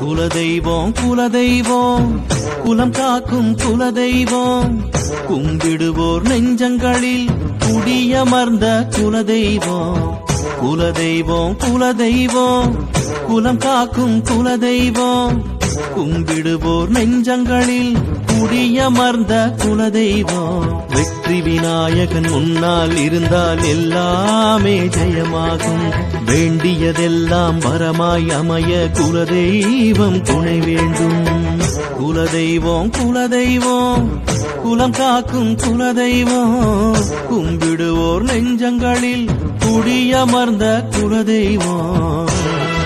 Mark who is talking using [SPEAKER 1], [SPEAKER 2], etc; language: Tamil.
[SPEAKER 1] குலதெய்வம் குலதெய்வம் குலம் காக்கும் குலதெய்வம் கும்பிடுவோர் நெஞ்சங்களில் குடியமர்ந்த குலதெய்வம். குலதெய்வம் குலதெய்வம் குலம் காக்கும் குலதெய்வம் கும்பிடுவோர் நெஞ்சங்களில் குடியமர்ந்த குலதெய்வம். வெற்றி விநாயகன் முன்னால் இருந்தால் எல்லாமே ஜெயமாகும். வேண்டியதெல்லாம் வரமாய் அமைய குலதெய்வம் துணை வேண்டும். குலதெய்வம் குலதெய்வம் குலம் காக்கும் குலதெய்வம் கும்பிடுவோர் நெஞ்சங்களில் குடியமர்ந்த குலதெய்வம்.